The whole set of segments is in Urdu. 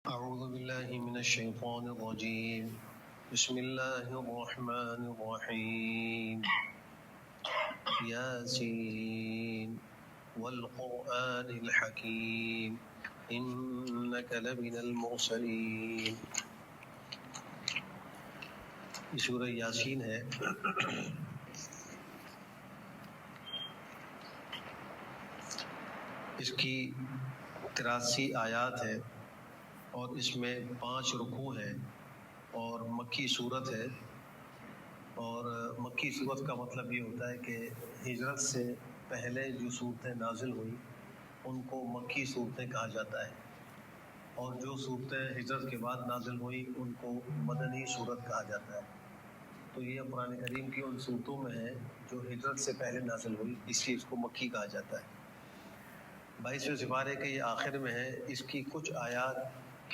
أعوذ بالله من الشيطان الرجيم بسم الله الرحمن الرحيم ياسين والقرآن الحكيم إنك لمن المرسلين. یہ سورہ یاسین ہے. اس کی 83 آیات ہے اور اس میں 5 رکوع ہیں اور مکی صورت ہے. اور مکی صورت کا مطلب یہ ہوتا ہے کہ ہجرت سے پہلے جو صورتیں نازل ہوئی ان کو مکی صورتیں کہا جاتا ہے، اور جو صورتیں ہجرت کے بعد نازل ہوئی ان کو مدنی صورت کہا جاتا ہے. تو یہ قرآن کریم کی ان صورتوں میں ہے جو ہجرت سے پہلے نازل ہوئی، اس لیے اس کو مکی کہا جاتا ہے. 22ویں سپارے کے یہ آخر میں ہے. اس کی کچھ آیات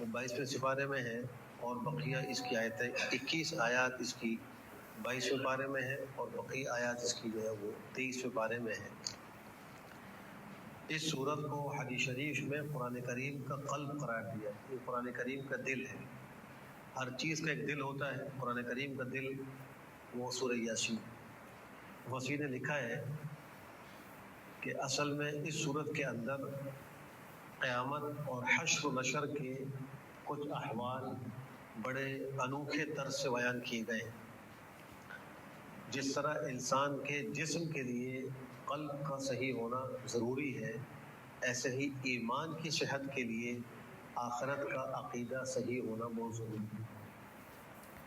22ویں سپارے میں ہیں اور بقیہ اس کی آیتیں 21 آیات اس کی 22ویں پارے میں ہے اور بقیہ آیات اس کی جو ہے وہ 23ویں پارے میں ہے. اس صورت کو حدیث شریف میں قرآن کریم کا قلب قرار دیا ہے. یہ قرآن کریم کا دل ہے. ہر چیز کا ایک دل ہوتا ہے، قرآن کریم کا دل وہ سورہ یاسین. وسیع نے لکھا ہے کہ اصل میں اس صورت کے اندر قیامت اور حشر و نشر کے کچھ احوال بڑے انوکھے طرز سے بیان کیے گئے ہیں. جس طرح انسان کے جسم کے لیے قلب کا صحیح ہونا ضروری ہے، ایسے ہی ایمان کی صحت کے لیے آخرت کا عقیدہ صحیح ہونا بہت ضروری ہے.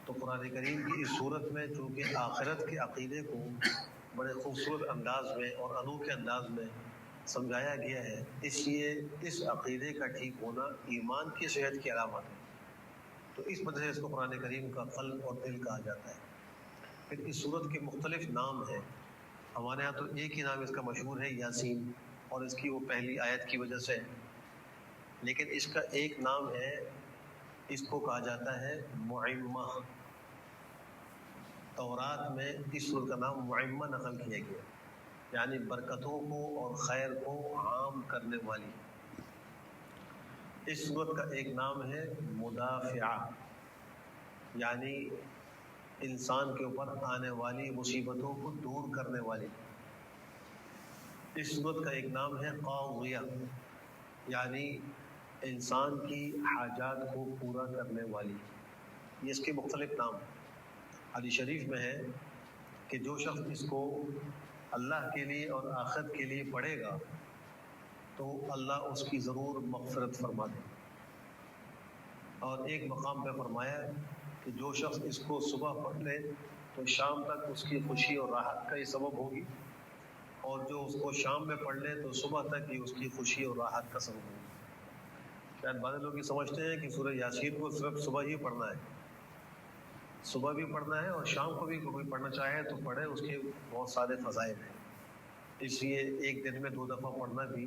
تو قرآن کریم کی اس صورت میں چونکہ آخرت کے عقیدے کو بڑے خوبصورت انداز میں اور انوکھے انداز میں سمجھایا گیا ہے، اس لیے اس عقیدے کا ٹھیک ہونا ایمان کی صحت کی علامت ہے. تو اس وجہ سے اس کو قرآن کریم کا قلب اور دل کہا جاتا ہے. پھر اس صورت کے مختلف نام ہیں. ہمارے ہاں تو ایک ہی نام اس کا مشہور ہے، یاسین، اور اس کی وہ پہلی آیت کی وجہ سے. لیکن اس کا ایک نام ہے، اس کو کہا جاتا ہے معمہ. تورات میں اس صورت کا نام معمہ نقل کیا گیا، یعنی برکتوں کو اور خیر کو عام کرنے والی. اس صورت کا ایک نام ہے مدافعہ، یعنی انسان کے اوپر آنے والی مصیبتوں کو دور کرنے والی. اس صورت کا ایک نام ہے قاضیہ، یعنی انسان کی حاجات کو پورا کرنے والی. یہ اس کے مختلف نام ہیں. حدیث شریف میں ہے کہ جو شخص اس کو اللہ کے لیے اور آخرت کے لیے پڑھے گا تو اللہ اس کی ضرور مغفرت فرما دے. اور ایک مقام پہ فرمایا کہ جو شخص اس کو صبح پڑھ لے تو شام تک اس کی خوشی اور راحت کا یہ سبب ہوگی، اور جو اس کو شام میں پڑھ لے تو صبح تک یہ اس کی خوشی اور راحت کا سبب ہوگی. شاید بعض لوگ یہ سمجھتے ہیں کہ سورہ یاسین کو صرف صبح ہی پڑھنا ہے. صبح بھی پڑھنا ہے اور شام کو بھی کوئی پڑھنا چاہے تو پڑھے، اس کے بہت سارے فضائل ہیں. اس لیے ایک دن میں 2 دفعہ پڑھنا بھی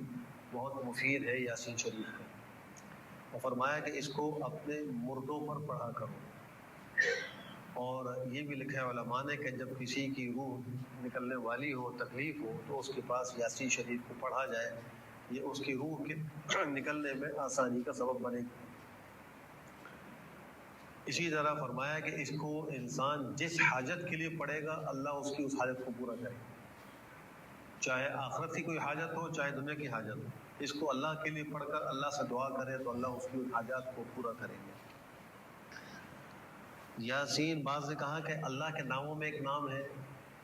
بہت مفید ہے یاسین شریف کا. اور فرمایا کہ اس کو اپنے مردوں پر پڑھا کرو. اور یہ بھی لکھا ہے علماء نے کہ جب کسی کی روح نکلنے والی ہو، تکلیف ہو، تو اس کے پاس یاسین شریف کو پڑھا جائے. یہ اس کی روح کے نکلنے میں آسانی کا سبب بنے گا. اسی طرح فرمایا کہ اس کو انسان جس حاجت کے لیے پڑھے گا اللہ اس کی اس حاجت کو پورا کرے گا. چاہے آخرت کی کوئی حاجت ہو چاہے دنیا کی حاجت ہو، اس کو اللہ کے لیے پڑھ کر اللہ سے دعا کرے تو اللہ اس کی ان حاجات کو پورا کریں گے. یاسین، بعض نے کہا کہ اللہ کے ناموں میں ایک نام ہے،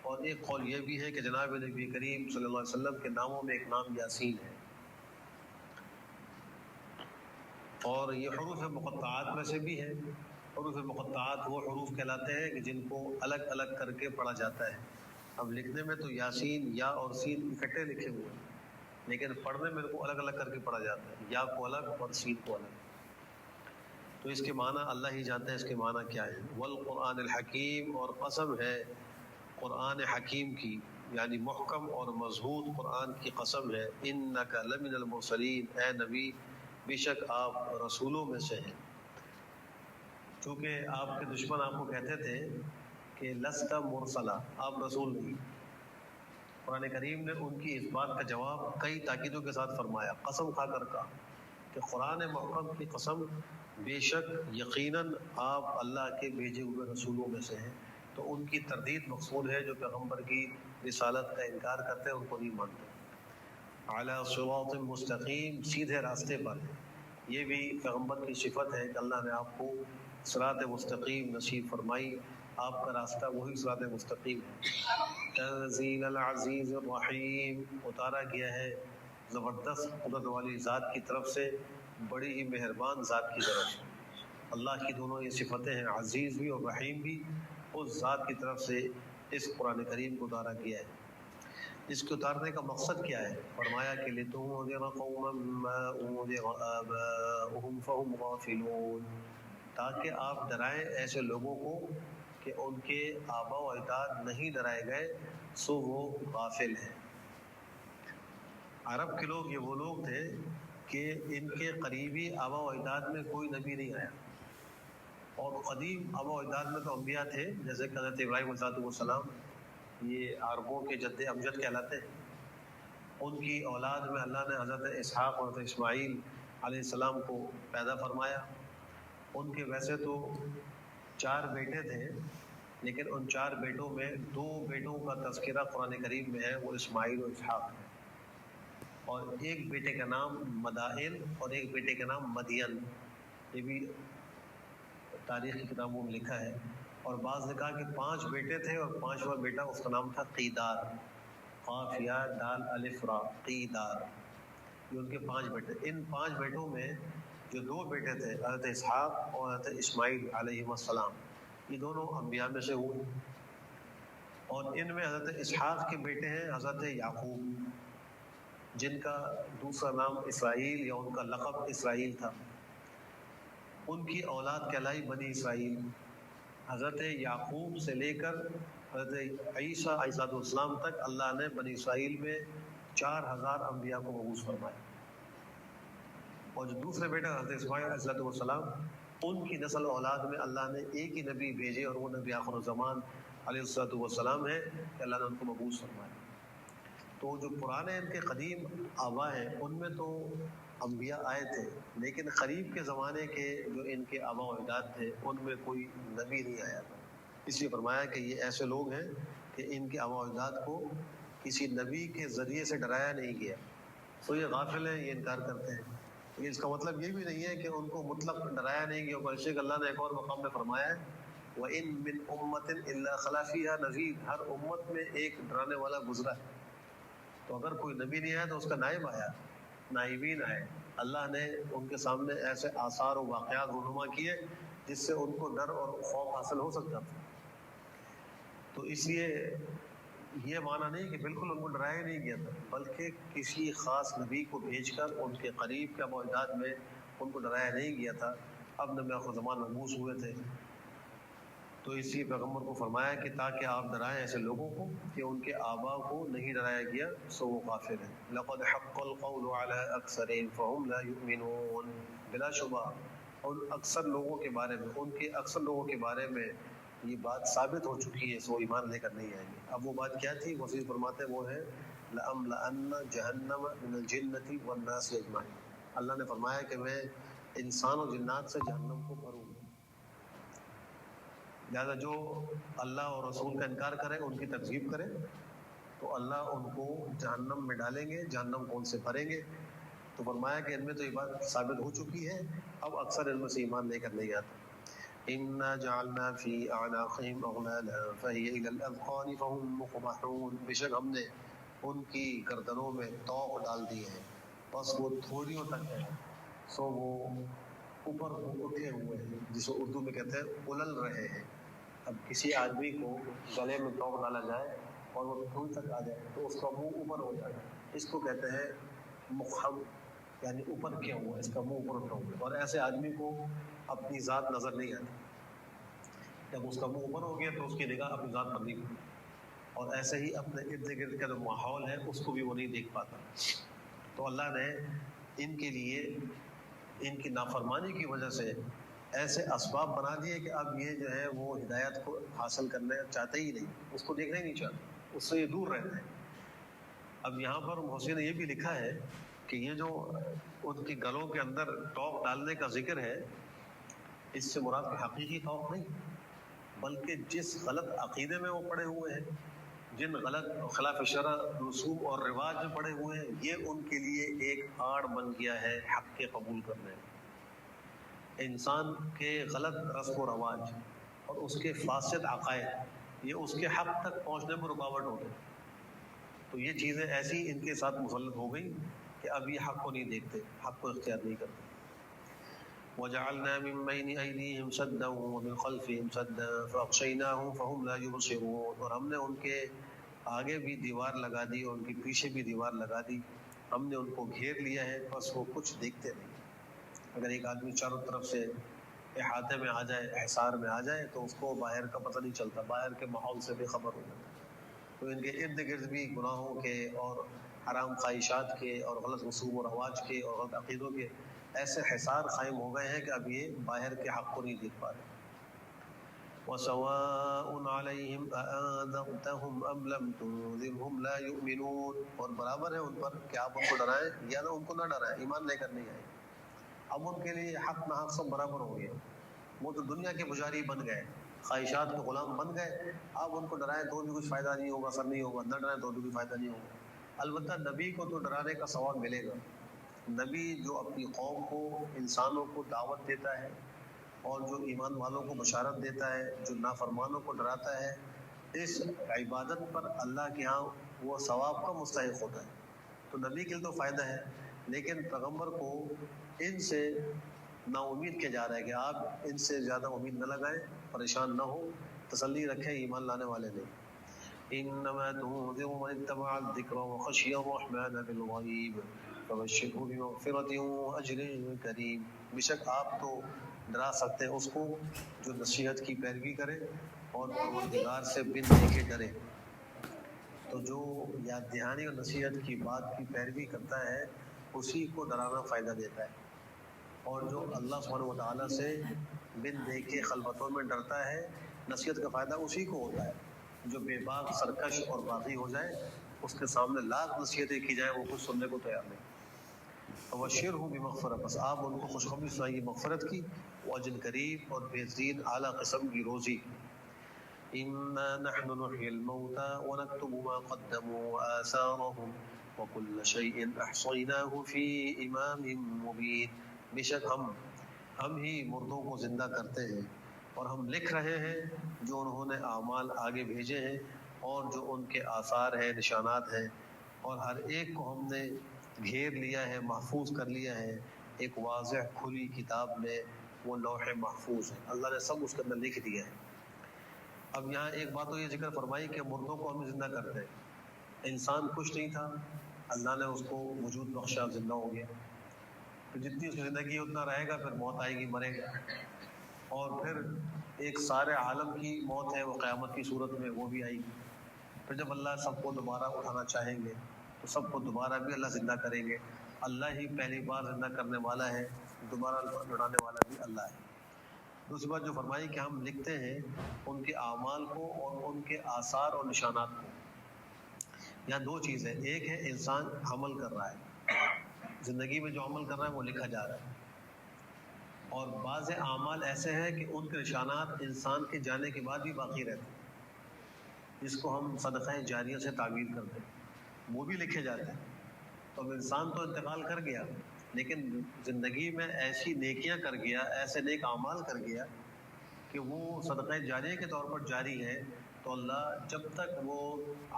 اور ایک قول یہ بھی ہے کہ جناب نبی کریم صلی اللہ علیہ وسلم کے ناموں میں ایک نام یاسین ہے. اور یہ حروف مقطعات میں سے بھی ہے. حروف مقطعات وہ حروف کہلاتے ہیں کہ جن کو الگ الگ کر کے پڑھا جاتا ہے. اب لکھنے میں تو یاسین یا اور سین اکٹھے لکھے ہوئے ہیں، لیکن پڑھنے میں کو الگ الگ کر کے پڑھا جاتا ہے، یا کو الگ اور سین کو الگ. تو اس کے معنی اللہ ہی جانتے ہیں اس کے معنی کیا ہے. والقرآن الحکیم، اور قسم ہے قرآن حکیم کی، یعنی محکم اور مضبوط قرآن کی قسم ہے. انک لمن المرسلین، اے نبی بے شک آپ رسولوں میں سے ہیں. چونکہ آپ کے دشمن آپ کو کہتے تھے کہ لست مرسلا، آپ رسول نہیں. قرآن کریم نے ان کی اس بات کا جواب کئی تاکیدوں کے ساتھ فرمایا، قسم کھا کر کہا کہ قرآن محکم کی قسم بے شک یقیناً آپ اللہ کے بھیجے ہوئے رسولوں میں سے ہیں، تو ان کی تردید مقصود ہے جو پیغمبر کی رسالت کا انکار کرتے ہیں، ان کو نہیں مانتے۔ اعلیٰ صراط مستقیم، سیدھے راستے پر۔ یہ بھی پیغمبر کی صفت ہے کہ اللہ نے آپ کو صراط مستقیم نصیب فرمائی، آپ کا راستہ وہی صراط مستقیم ہے۔ تنزیل العزیز الرحیم، اتارا گیا ہے زبردست قدرت والی ذات کی طرف سے، بڑی ہی مہربان ذات کی طرف سے۔ اللہ کی دونوں یہ صفتیں ہیں، عزیز بھی اور رحیم بھی، اس ذات کی طرف سے اس قرآن کریم کو اتارا گیا ہے۔ اس کے اتارنے کا مقصد کیا ہے؟ فرمایا کہ لِتُنذِرَ قَوْمًا مَّا أُنذِرَ آبَاؤُهُمْ فَهُمْ غَافِلُونَ، تاکہ آپ ڈرائیں ایسے لوگوں کو کہ ان کے آبا و اجداد نہیں ڈرائے گئے سو وہ غافل ہیں۔ عرب کے لوگ یہ وہ لوگ تھے کہ ان کے قریبی آبا و اجداد میں کوئی نبی نہیں آیا، اور قدیم آبا و اجداد میں تو انبیاء تھے، جیسے کہ حضرت ابراہیم علیہ السلام، یہ عربوں کے جد امجد کہلاتے ہیں۔ ان کی اولاد میں اللہ نے حضرت اسحاق اور حضرت اسماعیل علیہ السلام کو پیدا فرمایا۔ ان کے ویسے تو 4 بیٹے تھے، لیکن ان 4 بیٹوں میں 2 بیٹوں کا تذکرہ قرآن کریم میں ہے، وہ اسماعیل اور اسحاق ہے، اور ایک بیٹے کا نام مدائن اور ایک بیٹے کا نام مدین، یہ بھی تاریخ کی کتابوں میں لکھا ہے۔ اور بعض نے کہا کہ 5 بیٹے تھے اور 5واں بیٹا اس کا نام تھا قیدار، قاف یا دال الف را، قیدار، یہ ان کے 5 بیٹے۔ ان 5 بیٹوں میں جو 2 بیٹے تھے حضرت اسحاق اور حضرت اسماعیل علیہ السلام، یہ دونوں انبیاء میں سے ہوئے، اور ان میں حضرت اسحاق کے بیٹے ہیں حضرت یعقوب، جن کا دوسرا نام اسرائیل یا ان کا لقب اسرائیل تھا۔ ان کی اولاد کہلائی بنی اسرائیل۔ حضرت یعقوب سے لے کر حضرت عیسیٰ علیہ السلام تک اللہ نے بنی اسرائیل میں 4000 انبیاء کو مبعوث فرمایا، اور جو دوسرے بیٹا حضرت اسماعیل علیہ السلام، ان کی نسل اولاد میں اللہ نے ایک ہی نبی بھیجے، اور وہ نبی آخر الزمان علیہ السلام ہے کہ اللہ نے ان کو مبعوث فرمایا۔ تو جو پرانے ان کے قدیم آبا ہیں ان میں تو انبیاء آئے تھے، لیکن قریب کے زمانے کے جو ان کے آبا و اجداد تھے ان میں کوئی نبی نہیں آیا تھا۔ اس لیے فرمایا کہ یہ ایسے لوگ ہیں کہ ان کے آبا و اجداد کو کسی نبی کے ذریعے سے ڈرایا نہیں گیا، تو یہ غافل ہیں، یہ انکار کرتے ہیں۔ لیکن اس کا مطلب یہ بھی نہیں ہے کہ ان کو مطلق ڈرایا نہیں گیا، بلکہ کہ اللہ نے ایک اور مقام میں فرمایا ہے وَإِن مِّنْ أُمَّةٍ إِلَّا خَلَا فِيهَا نَذِيرٌ، ہر امت میں ایک ڈرانے والا گزرا ہے۔ تو اگر کوئی نبی نہیں آیا تو اس کا نائب آیا، نائبین آئے، اللہ نے ان کے سامنے ایسے آثار و واقعات رونما کیے جس سے ان کو ڈر اور خوف حاصل ہو سکتا تھا۔ تو اس لیے یہ معنی نہیں کہ بالکل ان کو ڈرایا نہیں گیا تھا، بلکہ کسی خاص نبی کو بھیج کر ان کے قریب کے آبا و اجداد میں ان کو ڈرایا نہیں گیا تھا۔ اب نبی آخر زمان مبعوث ہوئے تھے، تو اس لیے پیغمبر کو فرمایا کہ تاکہ آپ ڈرائیں ایسے لوگوں کو کہ ان کے آبا کو نہیں ڈرایا گیا سو وہ غافل ہیں۔ لقد حق القول على اکثرهم فهم لا يؤمنون، بلا شبہ ان اکثر لوگوں کے بارے میں، ان کے اکثر لوگوں کے بارے میں یہ بات ثابت ہو چکی ہے، سو ایمان لے کر نہیں آئیں گے۔ اب وہ بات کیا تھی؟ وسیع فرماتے وہ ہے لَأَمْلَأَنَّ جَهَنَّمَ مِنَ الْجِنَّةِ وَالنَّاسِ أَجْمَعِينَ، اللہ نے فرمایا کہ میں انسان اور جنات سے جہنم کو بھروں گا۔ لہذا جو اللہ اور رسول کا انکار کرے، ان کی تکذیب کرے، تو اللہ ان کو جہنم میں ڈالیں گے، جہنم کو ان سے بھریں گے۔ تو فرمایا کہ ان میں تو یہ بات ثابت ہو چکی ہے، اب اکثر ان میں سے ایمان لے کر نہیں آتا۔ اِنَّا جَعَلْنَا فِي أَعْنَاقِهِمْ أَغْلَالًا فَهِيَ إِلَى الْأَذْقَانِ فَهُمْ مُقْمَحُونَ، بے شک ہم نے ان کی گردنوں میں طوق ڈال دیے ہیں، بس وہ تھوڑیوں تک ہے، سو وہ اوپر اٹھے ہوئے ہیں، جسے اردو میں کہتے ہیں الل رہے ہیں۔ اب کسی آدمی کو گلے میں طوق ڈالا جائے اور وہ تھوڑی تک آ جائے تو اس کا منہ اوپر ہو جائے، اس کو کہتے ہیں مخم، یعنی اوپر کیا ہوا، اس کا منہ اوپر اٹھا ہوا، اور ایسے آدمی کو اپنی ذات نظر نہیں آتی۔ جب اس کا منہ اوپر ہو گیا تو اس کی نگاہ اپنی ذات پر نہیں ہوتی، اور ایسے ہی اپنے ارد گرد کا جو ماحول ہے اس کو بھی وہ نہیں دیکھ پاتا۔ تو اللہ نے ان کے لیے ان کی نافرمانی کی وجہ سے ایسے اسباب بنا دیے کہ اب یہ جو ہے وہ ہدایت کو حاصل کرنا چاہتے ہی نہیں، اس کو دیکھنا ہی نہیں چاہتے، اس سے یہ دور رہتے ہیں۔ اب یہاں پر محسن نے یہ بھی لکھا ہے کہ یہ جو ان کے گلوں کے اندر طوق ڈالنے کا ذکر ہے، اس سے مراد کہ حقیقی خوف نہیں، بلکہ جس غلط عقیدے میں وہ پڑے ہوئے ہیں، جن غلط خلاف شرع رسوم اور رواج میں پڑے ہوئے ہیں، یہ ان کے لیے ایک آڑ بن گیا ہے حق کے قبول کرنے میں۔ انسان کے غلط رسم و رواج اور اس کے فاسد عقائد یہ اس کے حق تک پہنچنے میں رکاوٹ ہو گئی، تو یہ چیزیں ایسی ان کے ساتھ مسلط ہو گئی کہ اب یہ حق کو نہیں دیکھتے، حق کو اختیار نہیں کرتے۔ وَجَعَلْنَا مِن بَيْنِ أَيْدِيهِمْ سَدًّا وَمِن خَلْفِهِمْ سَدًّا فَأَغْشَيْنَاهُمْ فَهُمْ لَا يُبْصِرُونَ، اور ہم نے ان کے آگے بھی دیوار لگا دی اور ان کے پیچھے بھی دیوار لگا دی، ہم نے ان کو گھیر لیا ہے، بس وہ کچھ دیکھتے نہیں۔ اگر ایک آدمی چاروں طرف سے احاطے میں آ جائے، احصار میں آ جائے، تو اس کو باہر کا پتہ نہیں چلتا، باہر کے ماحول سے بے خبر ہو جاتا ہے۔ تو ان کے ارد گرد بھی گناہوں کے اور حرام خواہشات کے اور غلط رسوم و رواج کے اور غلط عقیدوں کے ایسے حصار قائم ہو گئے ہیں کہ اب یہ باہر کے حق کو نہیں دیکھ پا رہے۔ وَسَوَاءٌ عَلَيْهِمْ أَأَنذَرْتَهُمْ أَمْ لَمْ تُنذِرْهُمْ لَا يُؤْمِنُونَ، اور برابر ہے ان پر کہ آپ ان کو ڈرائیں یا نہ ان کو نہ ڈرائیں، ایمان لے کر نہیں آئے۔ اب ان کے لیے حق نہ حق سب برابر ہو گیا، وہ تو دنیا کے پجاری بن گئے، خواہشات کے غلام بن گئے، آپ ان کو ڈرائیں تو بھی کچھ فائدہ نہیں ہوگا، اثر نہیں ہوگا، نہ ڈرائیں تو بھی کوئی فائدہ نہیں ہوگا۔ البتہ نبی کو تو ڈرانے کا ثواب ملے گا۔ نبی جو اپنی قوم کو، انسانوں کو دعوت دیتا ہے اور جو ایمان والوں کو بشارت دیتا ہے، جو نافرمانوں کو ڈراتا ہے، اس عبادت پر اللہ کے ہاں وہ ثواب کا مستحق ہوتا ہے۔ تو نبی کے لیے تو فائدہ ہے، لیکن پیغمبر کو ان سے نا امید کیا جا رہا ہے کہ آپ ان سے زیادہ امید نہ لگائیں، پریشان نہ ہو، تسلی رکھیں، ایمان لانے والے نہیں۔ انما تنذر من اتبع الذکر وخشی الرحمن بالغیب فبشرہ بمغفرۃ واجر کریم، بے شک آپ تو ڈرا سکتے ہیں اس کو جو نصیحت کی پیروی کرے اور پروردگار سے بن دیکھے ڈرے۔ تو جو یاد دہانی اور نصیحت کی بات کی پیروی کرتا ہے اسی کو ڈرانا فائدہ دیتا ہے، اور جو اللہ سبحانہ وتعالیٰ سے بن دیکھے خلوتوں میں ڈرتا ہے، نصیحت کا فائدہ اسی کو ہوتا ہے۔ جو بے باک سرکش اور باغی ہو جائے، اس کے سامنے لاکھ نصیحتیں کی جائیں وہ کچھ سننے کو تیار نہیں۔ فبشرہ بمغفرۃ، بس آپ ان کو خوشخبری سنائیے مغفرت کی، واجر کریم اور بہترین اعلیٰ قسم کی روزی۔ انا نحن نحيي الموتى ونكتب ما قدموا وآثارهم وكل شيء احصيناه في امام مبين، بے شک ہم ہی مردوں کو زندہ کرتے ہیں اور ہم لکھ رہے ہیں جو انہوں نے اعمال آگے بھیجے ہیں اور جو ان کے آثار ہیں، نشانات ہیں، اور ہر ایک کو ہم نے گھیر لیا ہے، محفوظ کر لیا ہے ایک واضح کھلی کتاب میں، وہ لوح محفوظ ہے، اللہ نے سب اس کے اندر لکھ دیا ہے۔ اب یہاں ایک بات تو یہ ذکر فرمائی کہ مردوں کو ہم زندہ کرتے ہیں۔ انسان کچھ نہیں تھا، اللہ نے اس کو وجود بخشا، زندہ ہو گیا، پھر جتنی اس کی زندگی اتنا رہے گا، پھر موت آئے گی، مرے گا، اور پھر ایک سارے عالم کی موت ہے وہ قیامت کی صورت میں، وہ بھی آئے گی۔ پھر جب اللہ سب کو دوبارہ اٹھانا چاہیں گے تو سب کو دوبارہ بھی اللہ زندہ کریں گے۔ اللہ ہی پہلی بار زندہ کرنے والا ہے، دوبارہ لوٹانے والا بھی اللہ ہے۔ دوسری بات جو فرمائی کہ ہم لکھتے ہیں ان کے اعمال کو اور ان کے آثار اور نشانات کو۔ یہاں دو چیزیں، ایک ہے انسان عمل کر رہا ہے، زندگی میں جو عمل کر رہا ہے وہ لکھا جا رہا ہے، اور بعض اعمال ایسے ہیں کہ ان کے نشانات انسان کے جانے کے بعد بھی باقی رہتے ہیں، جس کو ہم صدقہ جاریہ سے تعبیر کرتے ہیں، وہ بھی لکھے جاتے ہیں۔ تو اب انسان تو انتقال کر گیا، لیکن زندگی میں ایسی نیکیاں کر گیا، ایسے نیک اعمال کر گیا کہ وہ صدقہ جاریہ کے طور پر جاری ہے، تو اللہ جب تک وہ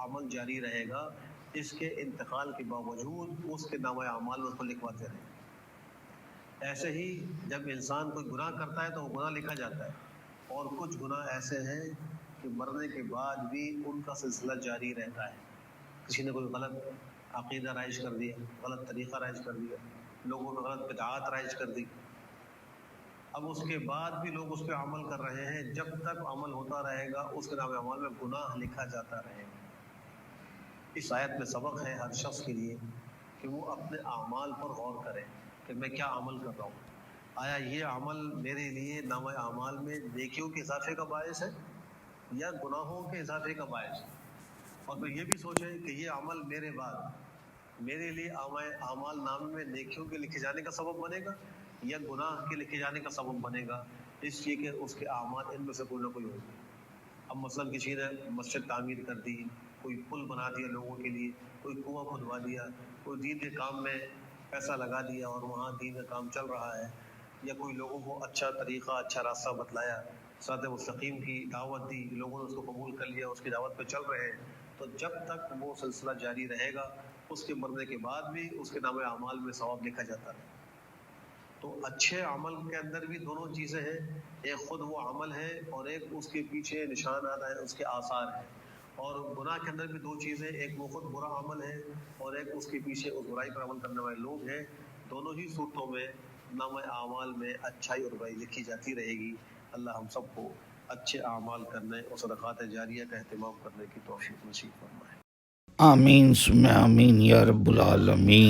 عمل جاری رہے گا اس کے انتقال کے باوجود اس کے نامہ اعمال میں اس کو لکھواتے رہیں۔ ایسے ہی جب انسان کوئی گناہ کرتا ہے تو وہ گناہ لکھا جاتا ہے، اور کچھ گناہ ایسے ہیں کہ مرنے کے بعد بھی ان کا سلسلہ جاری رہتا ہے۔ کسی نے کوئی غلط عقیدہ رائج کر دیا، غلط طریقہ رائج کر دیا، لوگوں میں غلط بدعات رائج کر دی، اب اس کے بعد بھی لوگ اس پہ عمل کر رہے ہیں، جب تک عمل ہوتا رہے گا اس کے نام اعمال میں گناہ لکھا جاتا رہے گا۔ اس آیت میں سبق ہے ہر شخص کے لیے کہ وہ اپنے اعمال پر غور کرے کہ میں کیا عمل کر رہا ہوں، آیا یہ عمل میرے لیے نامہ اعمال میں نیکیوں کے اضافے کا باعث ہے یا گناہوں کے اضافے کا باعث ہے، اور پھر یہ بھی سوچیں کہ یہ عمل میرے بعد میرے لیے اعمال نامے میں نیکیوں کے لکھے جانے کا سبب بنے گا یا گناہ کے لکھے جانے کا سبب بنے گا۔ اس لیے کہ اس کے اعمال ان میں سے کوئی نہ کوئی ہوگی. اب مثلاً کسی نے مسجد تعمیر کر دی, کوئی پل بنا دیا لوگوں کے لیے, کوئی کنواں کھدوا دیا, کوئی دین کے کام میں پیسہ لگا دیا اور وہاں دین کا کام چل رہا ہے, یا کوئی لوگوں کو اچھا طریقہ اچھا راستہ بتلایا, صراط مستقیم کی دعوت دی, لوگوں نے اس کو قبول کر لیا, اس کی دعوت پہ چل رہے ہیں, تو جب تک وہ سلسلہ جاری رہے گا اس کے مرنے کے بعد بھی اس کے نام اعمال میں ثواب لکھا جاتا ہے. تو اچھے عمل کے اندر بھی دونوں چیزیں ہیں, ایک خود وہ عمل ہے اور ایک اس کے پیچھے نشانات ہیں, اس کے آثار ہیں. اور گناہ کے اندر بھی دو چیزیں, ایک وہ خود برا عمل ہے اور ایک اس کے پیچھے اس برائی پر عمل کرنے والے لوگ ہیں. دونوں ہی صورتوں میں نام اعمال میں اچھائی اور برائی لکھی جاتی رہے گی. اللہ ہم سب کو اچھے اعمال کرنے اور صدقات جاریہ کا اہتمام کرنے کی توفیق نصیب فرمائے. آمین ثم آمین یا رب العالمین.